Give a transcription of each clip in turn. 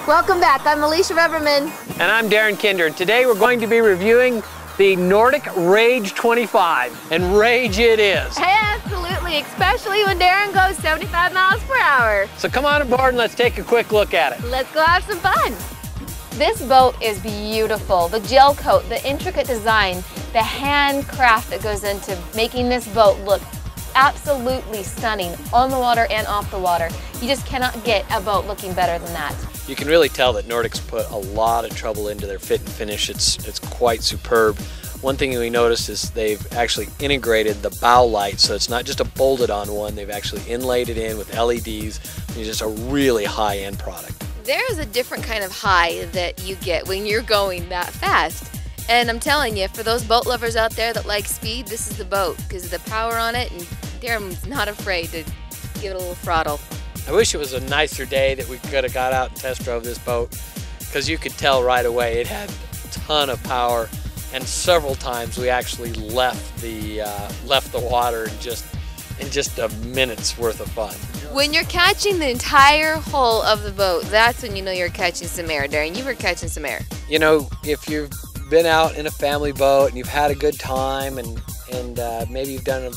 Welcome back. I'm Alicia Reverman. And I'm Darren Kinder. And today we're going to be reviewing the Nordic Rage 25. And rage it is. Absolutely, especially when Darren goes 75 miles per hour. So come on aboard and let's take a quick look at it. Let's go have some fun. This boat is beautiful. The gel coat, the intricate design, the handcraft that goes into making this boat look absolutely stunning on the water and off the water. You just cannot get a boat looking better than that. You can really tell that Nordic's put a lot of trouble into their fit and finish. It's quite superb. One thing we noticed is they've actually integrated the bow light, so it's not just a bolted on one, they've actually inlaid it in with LEDs. It's just a really high-end product. There's a different kind of high that you get when you're going that fast. And I'm telling you, for those boat lovers out there that like speed, this is the boat because of the power on it, and Darren's not afraid to give it a little throttle. I wish it was a nicer day that we could have got out and test drove this boat, because you could tell right away it had a ton of power, and several times we actually left the water in just a minute's worth of fun. When you're catching the entire hull of the boat, that's when you know you're catching some air, Darren. You were catching some air. You know, if you've been out in a family boat and you've had a good time and maybe you've done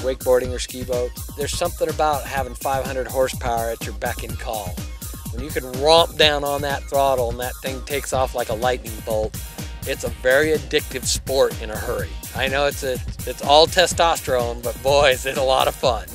wakeboarding or ski boat, there's something about having 500 horsepower at your beck and call. When you can romp down on that throttle and that thing takes off like a lightning bolt, it's a very addictive sport in a hurry. I know it's all testosterone, but boys, it's a lot of fun.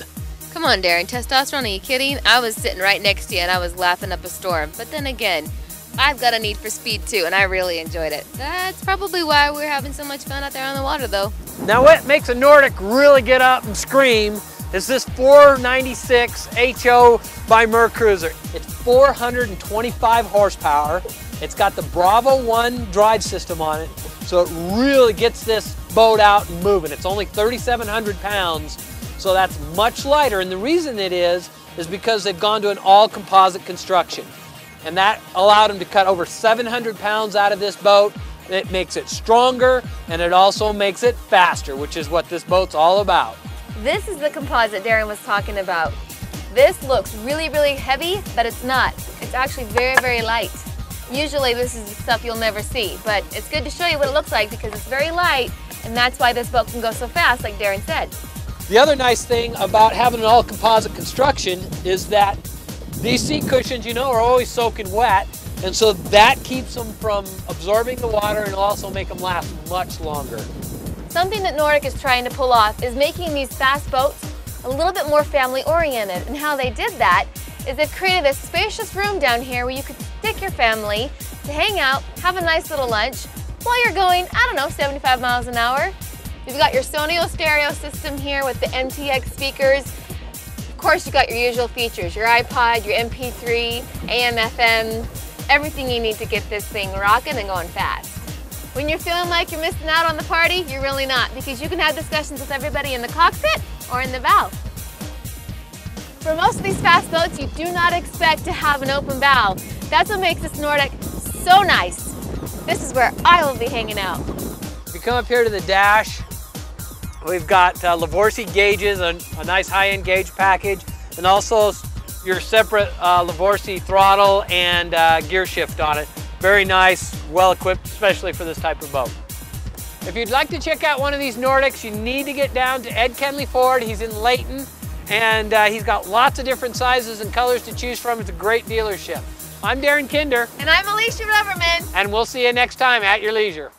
Come on, Darren, testosterone, are you kidding? I was sitting right next to you and I was laughing up a storm. But then again, I've got a need for speed too, and I really enjoyed it. That's probably why we're having so much fun out there on the water though. Now what makes a Nordic really get up and scream is this 496 HO by Mercruiser. It's 425 horsepower. It's got the Bravo 1 drive system on it, so it really gets this boat out and moving. It's only 3,700 pounds, so that's much lighter, and the reason it is because they've gone to an all-composite construction. And that allowed them to cut over 700 pounds out of this boat. It makes it stronger, and it also makes it faster, which is what this boat's all about. This is the composite Darren was talking about. This looks really, really heavy, but it's not. It's actually very, very light. Usually this is the stuff you'll never see, but it's good to show you what it looks like because it's very light, and that's why this boat can go so fast, like Darren said. The other nice thing about having an all-composite construction is that these seat cushions, are always soaking wet, and so that keeps them from absorbing the water and also make them last much longer. Something that Nordic is trying to pull off is making these fast boats a little bit more family-oriented, and how they did that is they've created a spacious room down here where you could stick your family to hang out, have a nice little lunch while you're going, 75 miles an hour. You've got your Sonio stereo system here with the MTX speakers. Of course, you got your usual features, your iPod, your MP3, AM, FM, everything you need to get this thing rocking and going fast. When you're feeling like you're missing out on the party, you're really not, because you can have discussions with everybody in the cockpit or in the bow. For most of these fast boats, you do not expect to have an open bow. That's what makes this Nordic so nice. This is where I will be hanging out. If you come up here to the dash, we've got Levorsi gauges, a nice high-end gauge package, and also your separate Levorsi throttle and gear shift on it. Very nice, well-equipped, especially for this type of boat. If you'd like to check out one of these Nordics, you need to get down to Ed Kenley Ford. He's in Layton, and he's got lots of different sizes and colors to choose from. It's a great dealership. I'm Darren Kinder. And I'm Alicia Reverman. And we'll see you next time at your leisure.